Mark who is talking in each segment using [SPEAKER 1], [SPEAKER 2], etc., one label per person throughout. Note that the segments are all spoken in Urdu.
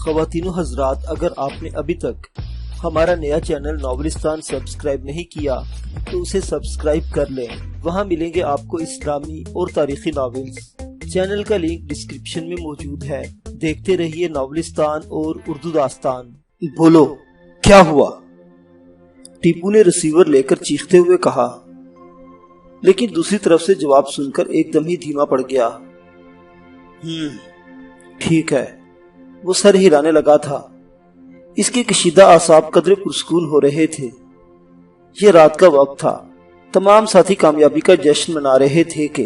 [SPEAKER 1] خواتین و حضرات، اگر آپ نے ابھی تک ہمارا نیا چینل ناولستان سبسکرائب نہیں کیا تو اسے سبسکرائب کر لیں۔ وہاں ملیں گے آپ کو اسلامی اور تاریخی ناولز۔ چینل کا لنک ڈسکرپشن میں موجود ہے۔ دیکھتے رہیے ناولستان اور اردو داستان۔ بولو، کیا ہوا؟ ٹیپو نے ریسیور لے کر چیختے ہوئے کہا، لیکن دوسری طرف سے جواب سن کر ایک دم ہی دھیما پڑ گیا۔ ٹھیک ہے۔ وہ سر ہلانے لگا تھا۔ اس کے کشیدہ اعصاب قدرے پرسکون ہو رہے تھے۔ یہ رات کا وقت تھا۔ تمام ساتھی کامیابی کا جشن منا رہے تھے کہ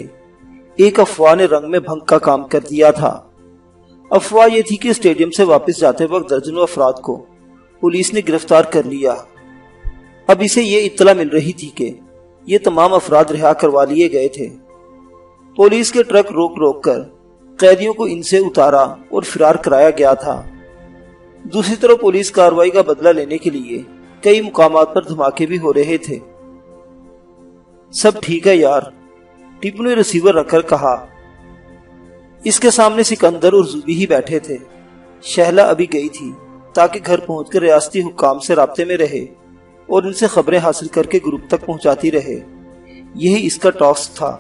[SPEAKER 1] ایک افواہ نے رنگ میں بھنگ کا کام کر دیا تھا۔ افواہ یہ تھی کہ اسٹیڈیم سے واپس جاتے وقت درجنوں افراد کو پولیس نے گرفتار کر لیا۔ اب اسے یہ اطلاع مل رہی تھی کہ یہ تمام افراد رہا کروا لیے گئے تھے۔ پولیس کے ٹرک روک روک کر قیدیوں کو ان سے اتارا اور فرار کرایا گیا تھا۔ دوسری طرف پولیس کارروائی کا بدلہ لینے کے لیے کئی مقامات پر دھماکے بھی ہو رہے تھے۔ سب ٹھیک ہے یار، ٹیپو نے ریسیور رکھ کر کہا۔ اس کے سامنے سکندر اور زوبی ہی بیٹھے تھے۔ شہلا ابھی گئی تھی تاکہ گھر پہنچ کر ریاستی حکام سے رابطے میں رہے اور ان سے خبریں حاصل کر کے گروپ تک پہنچاتی رہے۔ یہی اس کا ٹاسک تھا۔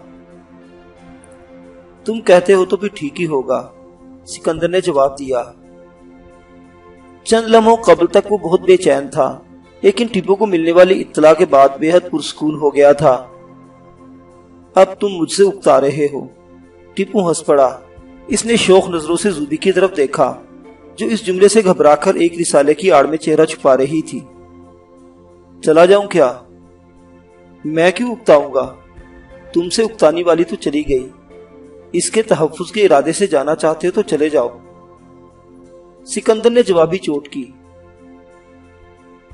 [SPEAKER 1] تم کہتے ہو تو پھر ٹھیک ہی ہوگا، سکندر نے جواب دیا۔ چند لمحوں قبل تک وہ بہت بے چین تھا، لیکن ٹیپو کو ملنے والی اطلاع کے بعد بے حد پرسکون ہو گیا تھا۔ اب تم مجھ سے اکتا رہے ہو۔ ٹیپو ہنس پڑا۔ اس نے شوق نظروں سے زوبی کی طرف دیکھا، جو اس جملے سے گھبرا کر ایک رسالے کی آڑ میں چہرہ چھپا رہی تھی۔ چلا جاؤں کیا؟ میں کیوں اکتاؤں گا؟ تم سے اکتانے والی تو چلی گئی۔ اس کے تحفظ کے ارادے سے جانا چاہتے ہو تو چلے جاؤ، سکندر نے جوابی چوٹ کی۔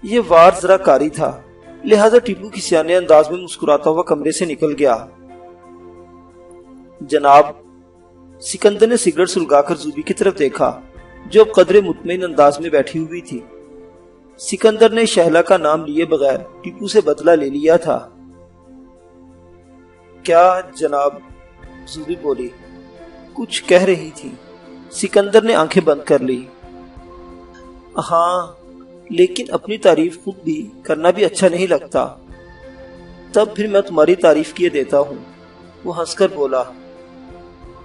[SPEAKER 1] یہ وار ذرا کاری تھا، لہذا ٹیپو کسی سیانے انداز میں مسکراتا ہوا کمرے سے نکل گیا۔ جناب، سکندر نے سگریٹ سلگا کر زوبی کی طرف دیکھا، جو اب قدرے مطمئن انداز میں بیٹھی ہوئی تھی۔ سکندر نے شہلا کا نام لیے بغیر ٹیپو سے بدلہ لے لیا تھا۔ کیا جناب؟ زوبی بولی۔ کچھ کہہ رہی تھی۔ سکندر نے آنکھیں بند کر لی۔ ہاں، لیکن اپنی تعریف خود بھی کرنا بھی اچھا نہیں لگتا۔ تب پھر میں تمہاری تعریف کیے دیتا ہوں، وہ ہنس کر بولا۔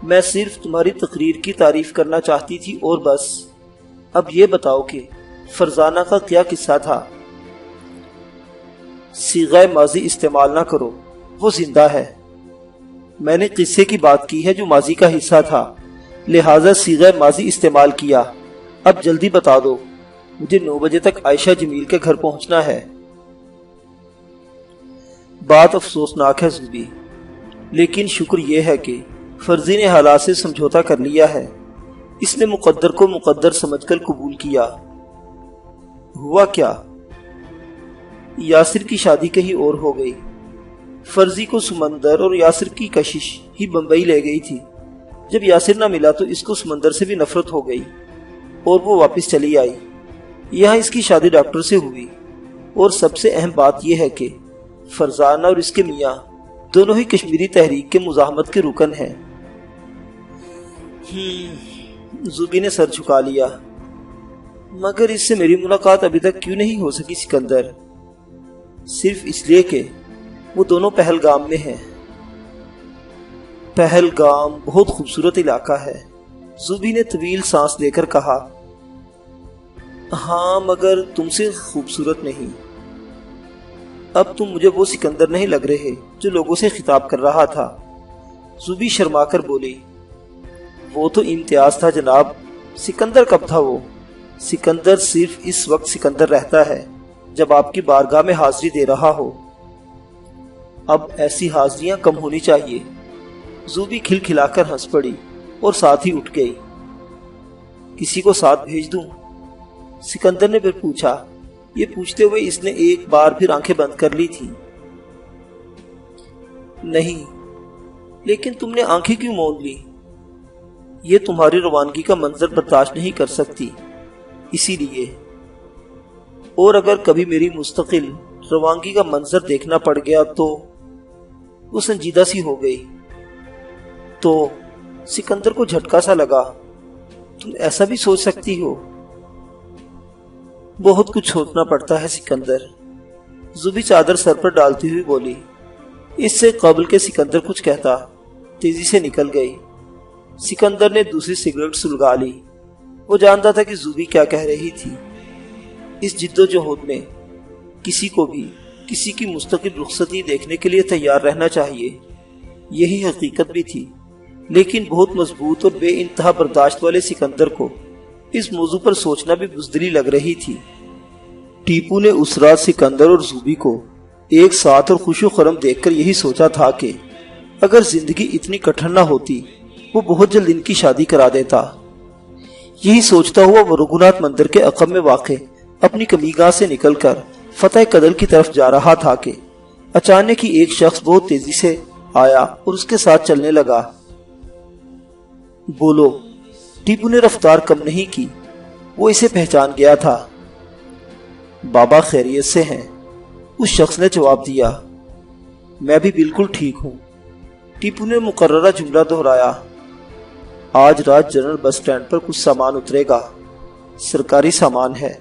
[SPEAKER 1] میں صرف تمہاری تقریر کی تعریف کرنا چاہتی تھی اور بس۔ اب یہ بتاؤ کہ فرزانہ کا کیا قصہ تھا؟ صیغہ ماضی استعمال نہ کرو، وہ زندہ ہے۔ میں نے قصے کی بات کی ہے جو ماضی کا حصہ تھا، لہٰذا صیغہ ماضی استعمال کیا۔ اب جلدی بتا دو، مجھے 9 بجے تک عائشہ جمیل کے گھر پہنچنا ہے۔ بات افسوسناک ہے زوبی، لیکن شکر یہ ہے کہ فرزی نے حالات سے سمجھوتا کر لیا ہے۔ اس نے مقدر کو مقدر سمجھ کر قبول کیا۔ ہوا کیا؟ یاسر کی شادی کہیں اور ہو گئی۔ فرزی کو سمندر اور یاسر کی کشش ہی بمبئی لے گئی تھی۔ جب یاسر نہ ملا تو اس کو سمندر سے بھی نفرت ہو گئی اور وہ واپس چلی آئی۔ یہاں اس کی شادی ڈاکٹر سے ہوئی، اور سب سے اہم بات یہ ہے کہ فرزانہ اور اس کے میاں دونوں ہی کشمیری تحریک کے مزاحمت کے رکن ہیں۔ زوبی نے سر جھکا لیا۔ مگر اس سے میری ملاقات ابھی تک کیوں نہیں ہو سکی سکندر؟ صرف اس لیے کہ وہ دونوں پہلگام میں ہیں۔ پہلگام بہت خوبصورت علاقہ ہے، زوبی نے طویل سانس لے کر کہا۔ ہاں، مگر تم سے خوبصورت نہیں۔ اب تم مجھے وہ سکندر نہیں لگ رہے جو لوگوں سے خطاب کر رہا تھا، زوبی شرما کر بولی۔ وہ تو امتیاز تھا جناب۔ سکندر کب تھا وہ؟ سکندر صرف اس وقت سکندر رہتا ہے جب آپ کی بارگاہ میں حاضری دے رہا ہو۔ اب ایسی حاضریاں کم ہونی چاہیے۔ زوبی کھل کھلا کر ہنس پڑی اور ساتھ ہی اٹھ گئی۔ کسی کو ساتھ بھیج دوں؟ سکندر نے پھر پوچھا۔ یہ پوچھتے ہوئے اس نے ایک بار پھر آنکھیں بند کر لی تھی۔ نہیں، لیکن تم نے آنکھیں کیوں موند لی؟ یہ تمہاری روانگی کا منظر برداشت نہیں کر سکتی، اسی لیے۔ اور اگر کبھی میری مستقل روانگی کا منظر دیکھنا پڑ گیا تو؟ وہ سنجیدہ سی ہو گئی۔ تو سکندر کو جھٹکا سا لگا۔ تم ایسا بھی سوچ سکتی ہو؟ بہت کچھ سوچنا پڑتا ہے سکندر، زبی چادر سر پر ڈالتی ہوئی بولی۔ اس سے قبل کہ سکندر کچھ کہتا تیزی سے نکل گئی۔ سکندر نے دوسری سگریٹ سلگا لی۔ وہ جانتا تھا کہ زبی کیا کہہ رہی تھی۔ اس جد و جہد میں کسی کو بھی کسی کی مستقل رخصتی دیکھنے کے لیے تیار رہنا چاہیے، یہی حقیقت بھی تھی۔ لیکن بہت مضبوط اور بے انتہا برداشت والے سکندر کو اس موضوع پر سوچنا بھی بزدلی لگ رہی تھی۔ ٹیپو نے اس رات سکندر اور زوبی کو ایک ساتھ اور خوش و خرم دیکھ کر یہی سوچا تھا کہ اگر زندگی اتنی کٹھن نہ ہوتی وہ بہت جلد ان کی شادی کرا دیتا۔ یہی سوچتا ہوا وہ رگھوناتھ مندر کے عقب میں واقع اپنی کمیگاہ سے نکل کر فتح کدل کی طرف جا رہا تھا کہ اچانک ہی ایک شخص بہت تیزی سے آیا اور اس کے ساتھ چلنے لگا۔ بولو، ٹیپو نے رفتار کم نہیں کی، وہ اسے پہچان گیا تھا۔ بابا خیریت سے ہیں؟ اس شخص نے جواب دیا۔ میں بھی بالکل ٹھیک ہوں، ٹیپو نے مقررہ جملہ دہرایا۔ آج رات جنرل بس سٹینڈ پر کچھ سامان اترے گا، سرکاری سامان ہے،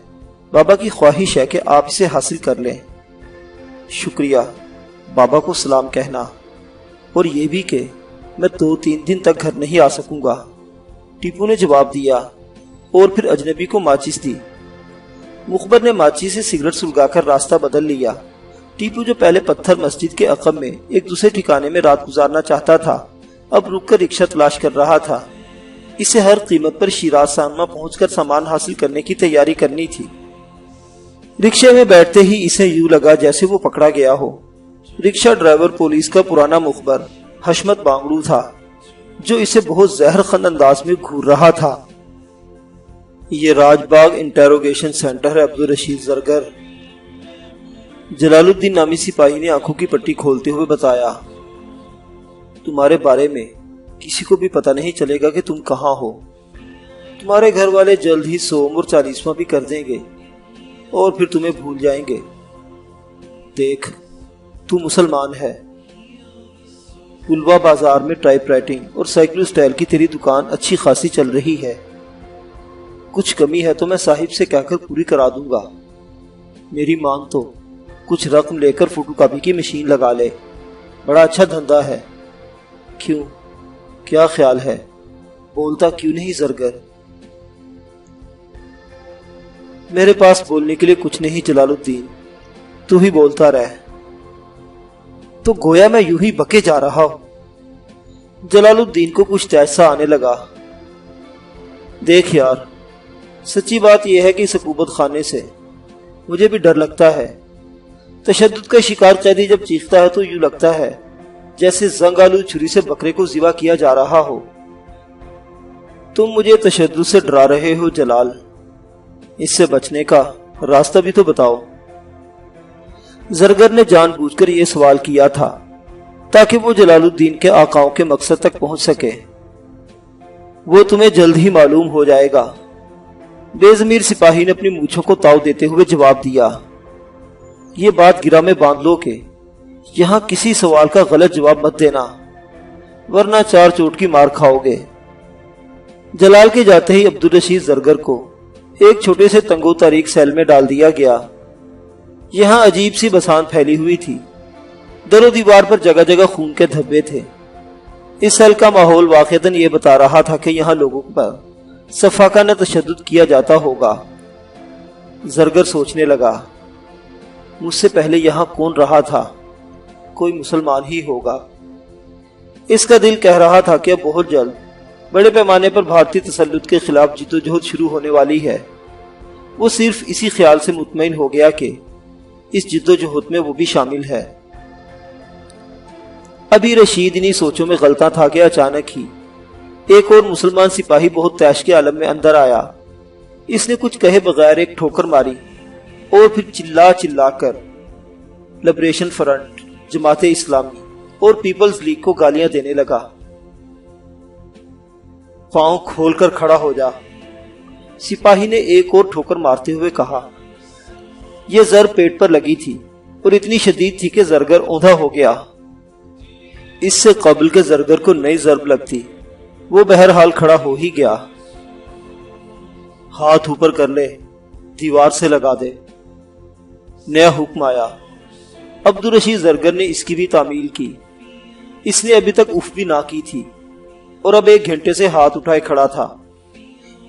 [SPEAKER 1] بابا کی خواہش ہے کہ آپ اسے حاصل کر لیں۔ شکریہ، بابا کو سلام کہنا، اور یہ بھی کہ میں 2-3 دن تک گھر نہیں آ سکوں گا، ٹیپو نے جواب دیا اور پھر اجنبی کو ماچس دی۔ مخبر نے ماچس سے سگریٹ سلگا کر راستہ بدل لیا۔ ٹیپو جو پہلے پتھر مسجد کے عقب میں ایک دوسرے ٹھکانے میں رات گزارنا چاہتا تھا، اب رک کر رکشہ تلاش کر رہا تھا۔ اسے ہر قیمت پر شیراز سانما پہنچ کر سامان حاصل کرنے کی تیاری کرنی تھی۔ رکشے میں بیٹھتے ہی اسے یوں لگا جیسے وہ پکڑا گیا ہو۔ رکشہ ڈرائیور پولیس کا پرانا مخبر حشمت بانگڑو تھا، جو اسے بہت زہر خند انداز میں گھور رہا تھا۔ یہ راج باغ انٹیروگیشن سینٹر ہے عبدالرشید زرگر، جلال الدین نامی سپاہی نے آنکھوں کی پٹی کھولتے ہوئے بتایا۔ تمہارے بارے میں کسی کو بھی پتہ نہیں چلے گا کہ تم کہاں ہو۔ تمہارے گھر والے جلد ہی 100 اور 40واں بھی کر دیں گے اور پھر تمہیں بھول جائیں گے۔ دیکھ، تو مسلمان ہے، پلوا بازار میں ٹائپ رائٹنگ اور سائیکلو سٹائل کی تیری دکان اچھی خاصی چل رہی ہے۔ کچھ کمی ہے تو میں صاحب سے کہہ کر پوری کرا دوں گا۔ میری مانگ تو کچھ رقم لے کر فوٹو کاپی کی مشین لگا لے، بڑا اچھا دھندا ہے۔ کیوں، کیا خیال ہے؟ بولتا کیوں نہیں زرگر؟ میرے پاس بولنے کے لیے کچھ نہیں جلال الدین، تو ہی بولتا رہ۔ تو گویا میں یوں ہی بکے جا رہا ہوں۔ جلال الدین کو کچھ تیسا آنے لگا۔ دیکھ یار، سچی بات یہ ہے کہ اس حکومت خانے سے مجھے بھی ڈر لگتا ہے۔ تشدد کا شکار قیدی جب چیختا ہے تو یوں لگتا ہے جیسے زنگ آلو چھری سے بکرے کو ذبح کیا جا رہا ہو۔ تم مجھے تشدد سے ڈرا رہے ہو جلال، اس سے بچنے کا راستہ بھی تو بتاؤ۔ زرگر نے جان بوجھ کر یہ سوال کیا تھا تاکہ وہ جلال الدین کے آقاؤں کے مقصد تک پہنچ سکے۔ وہ تمہیں جلد ہی معلوم ہو جائے گا، بے ضمیر سپاہی نے اپنی مونچھوں کو تاؤ دیتے ہوئے جواب دیا۔ یہ بات گرہ میں باندھ لو کہ یہاں کسی سوال کا غلط جواب مت دینا، ورنہ 4 چوٹ کی مار کھاؤ گے۔ جلال کے جاتے ہی عبدالرشید زرگر کو ایک چھوٹے سے تنگو تاریک سیل میں ڈال دیا گیا۔ یہاں عجیب سی بسان پھیلی ہوئی تھی، در و دیوار پر جگہ جگہ خون کے دھبے تھے۔ اس سیل کا ماحول واقعتاً یہ بتا رہا تھا کہ یہاں لوگوں پر صفاقانہ تشدد کیا جاتا ہوگا۔ زرگر سوچنے لگا، مجھ سے پہلے یہاں کون رہا تھا؟ کوئی مسلمان ہی ہوگا۔ اس کا دل کہہ رہا تھا کہ اب بہت جلد بڑے پیمانے پر بھارتی تسلط کے خلاف جد و جہد شروع ہونے والی ہے۔ وہ صرف اسی خیال سے مطمئن ہو گیا کہ اس جد و جہد میں وہ بھی شامل ہے۔ ابھی رشید انہی سوچوں میں غلطاں تھا کہ اچانک ہی ایک اور مسلمان سپاہی بہت تیش کے عالم میں اندر آیا۔ اس نے کچھ کہے بغیر ایک ٹھوکر ماری اور پھر چلا چلا کر لبریشن فرنٹ، جماعت اسلامی اور پیپلز لیگ کو گالیاں دینے لگا۔ پاؤں کھول کر کھڑا ہو جا، سپاہی نے ایک اور ٹھوکر مارتے ہوئے کہا۔ یہ ضرب پیٹ پر لگی تھی اور اتنی شدید تھی کہ زرگر اوندھا ہو گیا۔ اس سے قبل کے زرگر کو نئی ضرب لگتی وہ بہرحال کھڑا ہو ہی گیا۔ ہاتھ اوپر کر لے، دیوار سے لگا دے۔ نیا حکم آیا۔ عبدالرشید زرگر نے اس کی بھی تعمیل کی۔ اس نے ابھی تک اف بھی نہ کی تھی اور اب 1 گھنٹے سے ہاتھ اٹھائے کھڑا تھا۔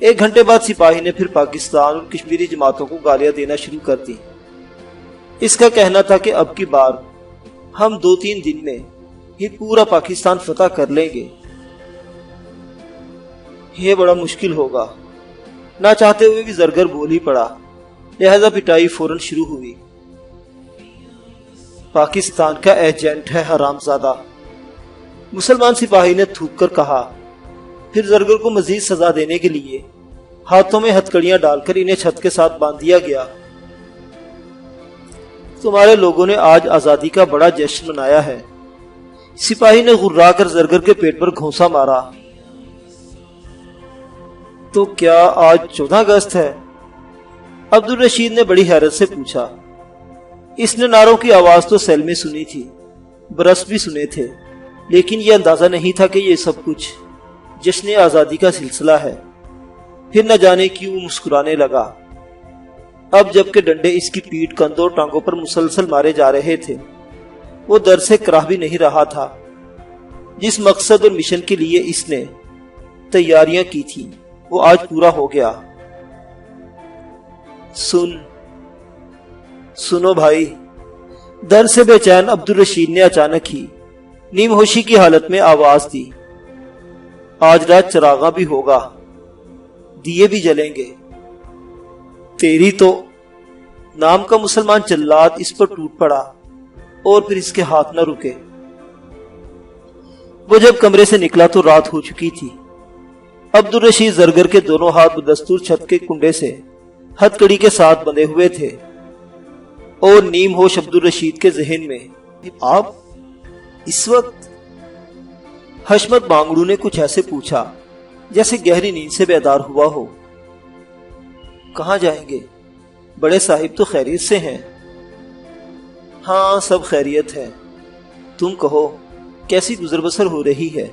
[SPEAKER 1] 1 گھنٹے بعد سپاہی نے پھر پاکستان اور کشمیری جماعتوں کو گالیاں دینا شروع کر دی۔ اس کا کہنا تھا کہ اب کی بار ہم 2-3 دن میں یہ پورا پاکستان فتح کر لیں گے۔ یہ بڑا مشکل ہوگا۔ نہ چاہتے ہوئے بھی زرگر بول ہی پڑا، لہذا پٹائی فوراً شروع ہوئی۔ پاکستان کا ایجنٹ ہے حرامزادہ، مسلمان سپاہی نے تھوک کر کہا۔ پھر زرگر کو مزید سزا دینے کے لیے ہاتھوں میں ہتکڑیاں ڈال کر انہیں چھت کے ساتھ باندھ دیا گیا۔ تمہارے لوگوں نے آج آزادی کا بڑا جشن منایا ہے، سپاہی نے غرا کر زرگر کے پیٹ پر گھونسا مارا۔ تو کیا آج 14 اگست ہے؟ عبدالرشید نے بڑی حیرت سے پوچھا۔ اس نے نعروں کی آواز تو سیل میں سنی تھی، برس بھی سنے تھے، لیکن یہ اندازہ نہیں تھا کہ یہ سب کچھ جشن آزادی کا سلسلہ ہے۔ پھر نہ جانے کیوں مسکرانے لگا۔ اب جب کہ ڈنڈے اس کی پیٹھ، کندھوں اور ٹانگوں پر مسلسل مارے جا رہے تھے، وہ درد سے کراہ بھی نہیں رہا تھا۔ جس مقصد اور مشن کے لیے اس نے تیاریاں کی تھی وہ آج پورا ہو گیا۔ سنو بھائی، درد سے بے چین عبدالرشید نے اچانک ہی نیم ہوشی کی حالت میں آواز دی۔ آج رات چراغاں بھی ہوگا، دیے بھی جلیں گے۔ تیری تو نام کا مسلمان جلاد اس پر ٹوٹ پڑا اور پھر اس کے ہاتھ نہ رکے۔ وہ جب کمرے سے نکلا تو رات ہو چکی تھی۔ عبدالرشید زرگر کے دونوں ہاتھ بدستور چھت کے کنڈے سے ہتکڑی کے ساتھ بندھے ہوئے تھے اور نیم ہوش عبدالرشید کے ذہن میں آپ اس وقت؟ حشمت بانگڑو نے کچھ ایسے پوچھا جیسے گہری نیند سے بیدار ہوا ہو۔ کہاں جائیں گے؟ بڑے صاحب تو خیریت سے ہیں؟ ہاں سب خیریت ہے، تم کہو کیسی گزر بسر ہو رہی ہے؟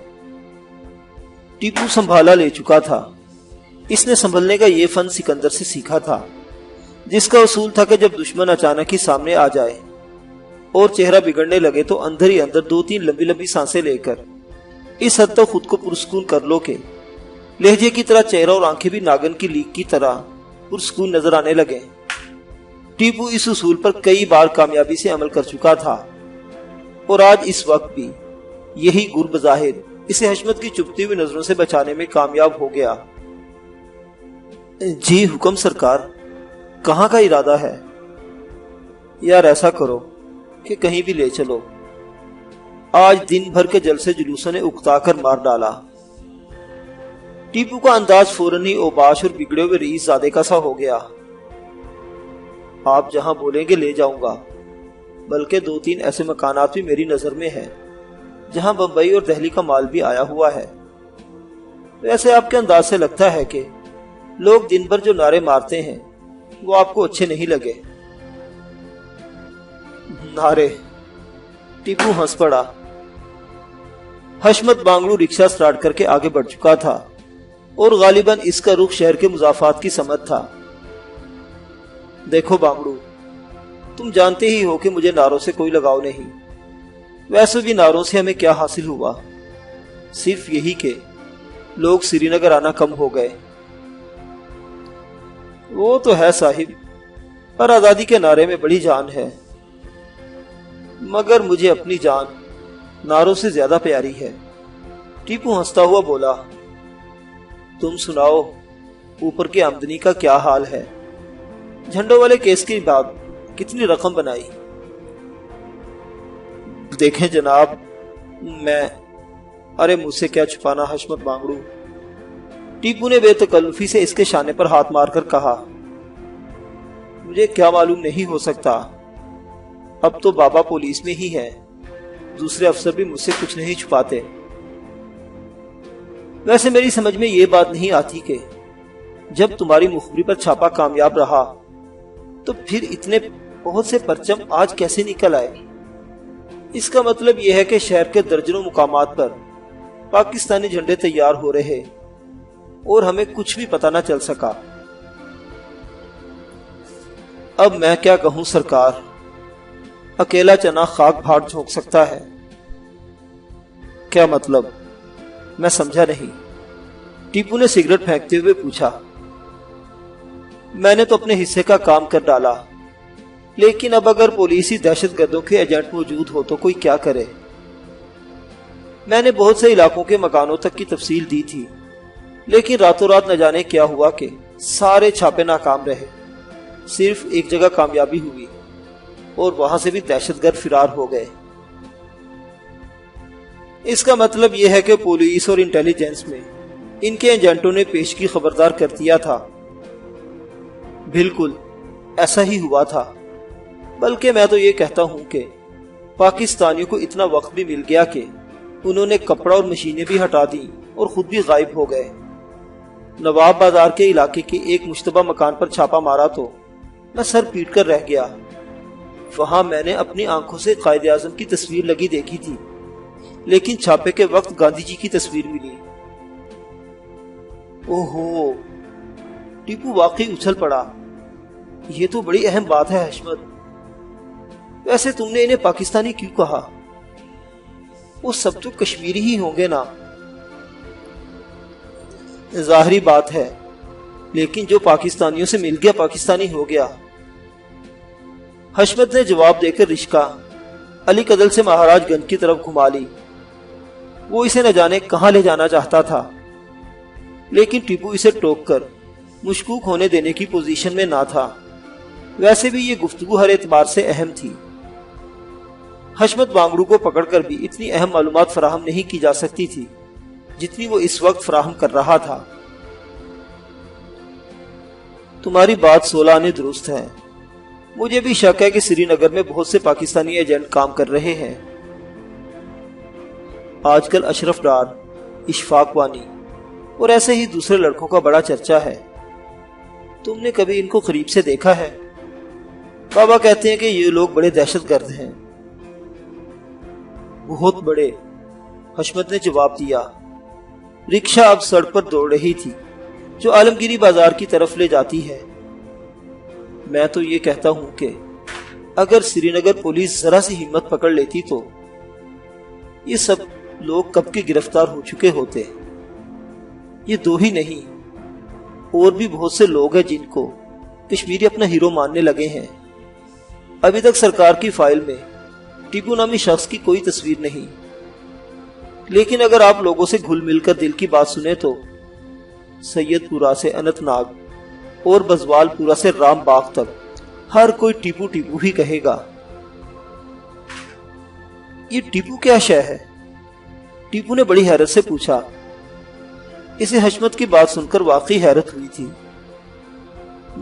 [SPEAKER 1] ٹیپو سنبھالا لے چکا تھا۔ اس نے سنبھلنے کا یہ فن سکندر سے سیکھا تھا، جس کا اصول تھا کہ جب دشمن اچانک ہی سامنے آ جائے اور چہرہ بگڑنے لگے تو اندر ہی اندر 2-3 لمبی لمبی سانسیں لے کر اس حد تک خود کو پرسکون کر لو کہ لہجے کی طرح چہرہ اور آنکھیں بھی ناگن کی لیک کی طرح پرسکون نظر آنے لگے۔ ٹیپو اس اصول پر کئی بار کامیابی سے عمل کر چکا تھا اور آج اس وقت بھی یہی گر بظاہر اسے حشمت کی چپتی ہوئی نظروں سے بچانے میں کامیاب ہو گیا۔ جی حکم سرکار، کہاں کا ارادہ ہے؟ یار ایسا کرو کہ کہیں بھی لے چلو، آج دن بھر کے جلسے جلوسوں نے اکتا کر مار ڈالا۔ ٹیپو کا انداز فوراً ہی اوباش اور بگڑے ہوئے رئیس زادے کا سا ہو گیا۔ آپ جہاں بولیں گے لے جاؤں گا، بلکہ 2-3 ایسے مکانات بھی میری نظر میں ہیں جہاں بمبئی اور دہلی کا مال بھی آیا ہوا ہے۔ ویسے آپ کے انداز سے لگتا ہے کہ لوگ دن بھر جو نعرے مارتے ہیں وہ آپ کو اچھے نہیں لگے۔ نعرے؟ ٹیپو ہنس پڑا۔ حشمت بانگڑو رکشہ سٹارٹ کر کے آگے بڑھ چکا تھا اور غالباً اس کا رخ شہر کے مضافات کی سمت تھا۔ دیکھو بانگڑو، تم جانتے ہی ہو کہ مجھے نعروں سے کوئی لگاؤ نہیں۔ ویسے بھی نعروں سے ہمیں کیا حاصل ہوا؟ صرف یہی کہ لوگ سری نگر آنا کم ہو گئے۔ وہ تو ہے صاحب، پر آزادی کے نعرے میں بڑی جان ہے، مگر مجھے اپنی جان نعروں سے زیادہ پیاری ہے۔ ٹیپو ہنستا ہوا بولا۔ تم سناؤ، اوپر کی آمدنی کا کیا حال ہے؟ جھنڈوں والے کیس کے بعد کتنی رقم بنائی؟ دیکھیں جناب، ارے مجھ سے کیا چھپانا حشمت بانگڑو، ٹیپو نے بے تکلفی سے اس کے شانے پر ہاتھ مار کر کہا۔ مجھے کیا معلوم نہیں ہو سکتا، اب تو بابا پولیس میں ہی ہے، دوسرے افسر بھی مجھ سے کچھ نہیں چھپاتے۔ ویسے میری سمجھ میں یہ بات نہیں آتی کہ جب تمہاری مخبری پر چھاپا کامیاب رہا تو پھر اتنے بہت سے پرچم آج کیسے نکل آئے؟ اس کا مطلب یہ ہے کہ شہر کے درجنوں مقامات پر پاکستانی جھنڈے تیار ہو رہے اور ہمیں کچھ بھی پتہ نہ چل سکا۔ اب میں کیا کہوں سرکار، اکیلا چنا خاک بھاٹ جھونک سکتا ہے۔ کیا مطلب؟ میں سمجھا نہیں۔ ٹیپو نے سگریٹ پھینکتے ہوئے پوچھا۔ میں نے تو اپنے حصے کا کام کر ڈالا، لیکن اب اگر پولیسی دہشت گردوں کے ایجنٹ موجود ہو تو کوئی کیا کرے؟ میں نے بہت سے علاقوں کے مکانوں تک کی تفصیل دی تھی، لیکن راتوں رات نہ جانے کیا ہوا کہ سارے چھاپے ناکام رہے۔ صرف ایک جگہ کامیابی ہوئی اور وہاں سے بھی دہشت گرد فرار ہو گئے۔ اس کا مطلب یہ ہے کہ پولیس اور انٹیلیجنس میں ان کے ایجنٹوں نے پیشگی خبردار کر دیا تھا۔ بالکل ایسا ہی ہوا تھا، بلکہ میں تو یہ کہتا ہوں کہ پاکستانیوں کو اتنا وقت بھی مل گیا کہ انہوں نے کپڑا اور مشینیں بھی ہٹا دیں اور خود بھی غائب ہو گئے۔ نواب بازار کے علاقے کے ایک مشتبہ مکان پر چھاپا مارا تو میں سر پیٹ کر رہ گیا۔ وہاں میں نے اپنی آنکھوں سے قائد اعظم کی تصویر لگی دیکھی تھی، لیکن چھاپے کے وقت گاندھی جی کی تصویر ملی۔ اوہو، ٹیپو واقعی اچھل پڑا۔ یہ تو بڑی اہم بات ہے حشمت۔ ویسے تم نے انہیں پاکستانی کیوں کہا؟ وہ سب تو کشمیری ہی ہوں گے نا؟ ظاہری بات ہے، لیکن جو پاکستانیوں سے مل گیا پاکستانی ہو گیا۔ حشمت نے جواب دے کر رشکا علی قدل سے مہاراج گنج کی طرف گھما لی۔ وہ اسے نہ جانے کہاں لے جانا چاہتا تھا، لیکن ٹیپو اسے ٹوک کر مشکوک ہونے دینے کی پوزیشن میں نہ تھا۔ ویسے بھی یہ گفتگو ہر اعتبار سے اہم تھی۔ حشمت بانگڑو کو پکڑ کر بھی اتنی اہم معلومات فراہم نہیں کی جا سکتی تھی جتنی وہ اس وقت فراہم کر رہا تھا۔ تمہاری بات 16 آنے درست ہے۔ مجھے بھی شک ہے کہ سری نگر میں بہت سے پاکستانی ایجنٹ کام کر رہے ہیں۔ آج کل اشرف ڈار، اشفاق وانی اور ایسے ہی دوسرے لڑکوں کا بڑا چرچا ہے۔ تم نے کبھی ان کو قریب سے دیکھا ہے؟ بابا کہتے ہیں کہ یہ لوگ بڑے دہشت گرد ہیں۔ بہت بڑے، حشمت نے جواب دیا۔ رکشا اب سڑک پر دوڑ رہی تھی جو عالمگیری بازار کی طرف لے جاتی ہے۔ میں تو یہ کہتا ہوں کہ اگر سری نگر پولیس ذرا سی ہمت پکڑ لیتی تو یہ سب لوگ کب کے گرفتار ہو چکے ہوتے۔ یہ دو ہی نہیں، اور بھی بہت سے لوگ ہیں جن کو کشمیری اپنا ہیرو ماننے لگے ہیں۔ ابھی تک سرکار کی فائل میں ٹیپو نامی شخص کی کوئی تصویر نہیں، لیکن اگر آپ لوگوں سے گھل مل کر دل کی بات سنیں تو سید پورہ سے انت ناگ اور بزوال پورہ سے رام باغ تک ہر کوئی ٹیپو ٹیپو ہی کہے گا۔ یہ ٹیپو کیا شے ہے؟ ٹیپو نے بڑی حیرت سے پوچھا۔ اسے حشمت کی بات سن کر واقعی حیرت ہوئی تھی۔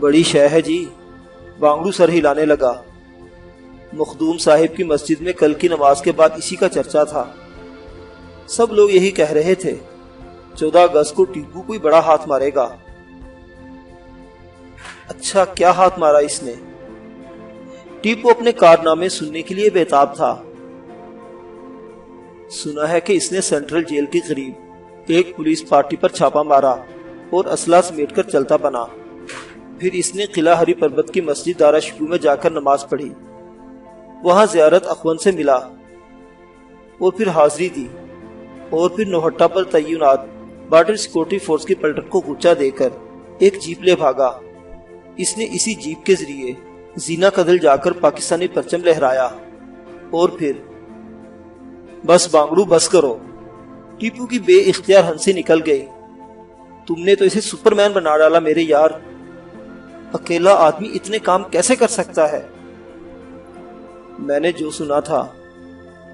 [SPEAKER 1] بڑی شے ہے جی، بانگڑو سر ہلانے لگا۔ مخدوم صاحب کی مسجد میں کل کی نماز کے بعد اسی کا چرچا تھا۔ سب لوگ یہی کہہ رہے تھے 14 اگست کو ٹیپو کوئی بڑا ہاتھ مارے گا۔ اچھا، کیا ہاتھ مارا اس نے؟ ٹیپو اپنے کارنامے سننے کے لیے بےتاب تھا۔ سنا ہے کہ اس نے سینٹرل جیل کے قریب ایک پولیس پارٹی پر چھاپا مارا اور اسلحہ سمیٹ کر چلتا بنا۔ پھر اس نے قلعہ ہری پربت کی مسجد دارا شکوہ میں جا کر نماز پڑھی، وہاں زیارت اخوند سے ملا اور پھر حاضری دی، اور پھر نوہٹا پر تعینات بارڈر سیکورٹی فورس کی پلٹن کو غچہ دے کر ایک جیپ لے بھاگا۔ اس نے اسی جیپ کے ذریعے زینا کدل جا کر پاکستانی پرچم لہرایا، اور پھر بس بانگڑو بس کرو۔ ٹیپو کی بے اختیار ہنسی نکل گئی۔ تم نے تو اسے سپرمین بنا ڈالا میرے یار۔ اکیلا آدمی اتنے کام کیسے کر سکتا ہے؟ میں نے جو سنا تھا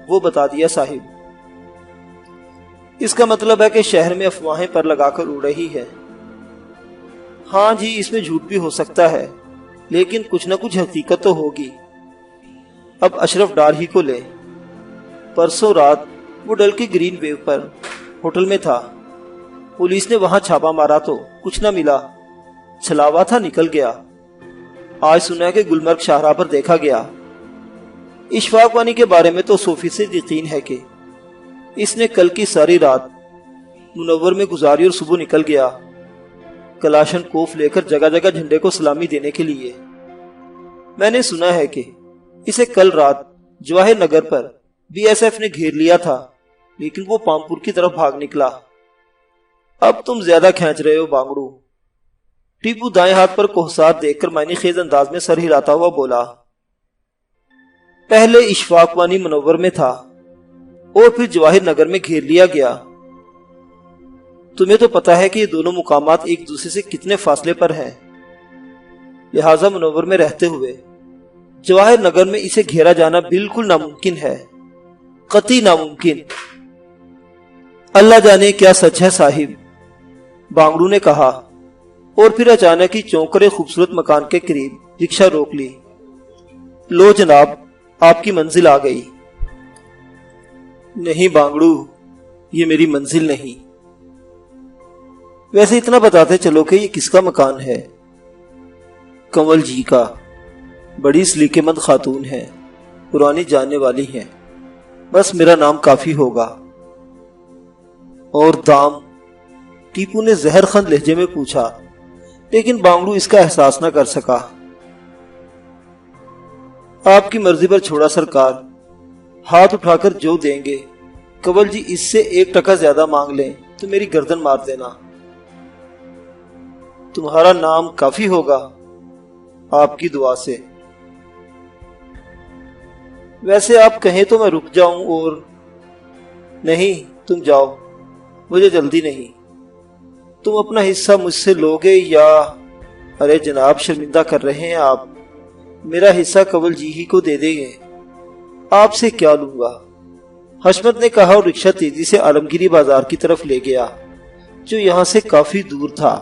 [SPEAKER 1] وہ بتا دیا صاحب۔ اس کا مطلب ہے کہ شہر میں افواہیں پر لگا کر اڑ رہی ہے۔ ہاں جی، اس میں جھوٹ بھی ہو سکتا ہے، لیکن کچھ نہ کچھ حقیقت تو ہوگی۔ اب اشرف ڈار ہی کو لے۔ پرسوں رات وہ ڈل کے گرین ویو پر ہوٹل میں تھا۔ پولیس نے وہاں چھاپا مارا تو کچھ نہ ملا، چھلاوا تھا نکل گیا۔ آج سنا ہے کہ گلمرگ شاہراہ پر دیکھا گیا۔ اشفاق وانی کے بارے میں تو 100% یقین ہے کہ اس نے کل کی ساری رات منور میں گزاری اور صبح نکل گیا کلاشن کوف لے کر جگہ جگہ جھنڈے کو سلامی دینے کے لیے۔ میں نے سنا ہے کہ اسے کل رات جواہر نگر پر بی ایس ایف نے گھیر لیا تھا، لیکن وہ پامپور کی طرف بھاگ نکلا۔ اب تم زیادہ کھینچ رہے ہو بانگڑو، ٹیپو دائیں ہاتھ پر کوہسار دیکھ کر معنی خیز انداز میں سر ہلاتا ہوا بولا۔ پہلے اشفاق وانی منور میں تھا اور پھر جواہر نگر میں گھیر لیا گیا۔ تمہیں تو پتا ہے کہ یہ دونوں مقامات ایک دوسرے سے کتنے فاصلے پر ہیں، لہٰذا منور میں رہتے ہوئے جواہر نگر میں اسے گھیرا جانا بالکل ناممکن ہے، قطعی ناممکن۔ اللہ جانے کیا سچ ہے صاحب، بانگڑو نے کہا، اور پھر اچانک ہی چونک کر خوبصورت مکان کے قریب رکشہ روک لی۔ لو جناب، آپ کی منزل آ گئی۔ نہیں بانگڑو، یہ میری منزل نہیں۔ ویسے اتنا بتاتے چلو کہ یہ کس کا مکان ہے؟ کنول جی کا، بڑی سلیقے مند خاتون ہے، پرانی جاننے والی ہیں، بس میرا نام کافی ہوگا۔ اور دام؟ ٹیپو نے زہر خند لہجے میں پوچھا، لیکن بانگڑو اس کا احساس نہ کر سکا۔ آپ کی مرضی پر چھوڑا سرکار، ہاتھ اٹھا کر جو دیں گے۔ کنول جی اس سے 1 ٹکا زیادہ مانگ لیں تو میری گردن مار دینا۔ تمہارا نام کافی ہوگا، آپ کی دعا سے۔ ویسے آپ کہیں تو میں رک جاؤں اور… نہیں، تم جاؤ، مجھے جلدی نہیں۔ تم اپنا حصہ مجھ سے لوگے یا… ارے جناب، شرمندہ کر رہے ہیں آپ، میرا حصہ کنول جی ہی کو دے دیں گے، آپ سے کیا لوں گا؟ حشمت نے کہا اور رکشہ تیزی سے عالمگیری بازار کی طرف لے گیا، جو یہاں سے کافی دور تھا۔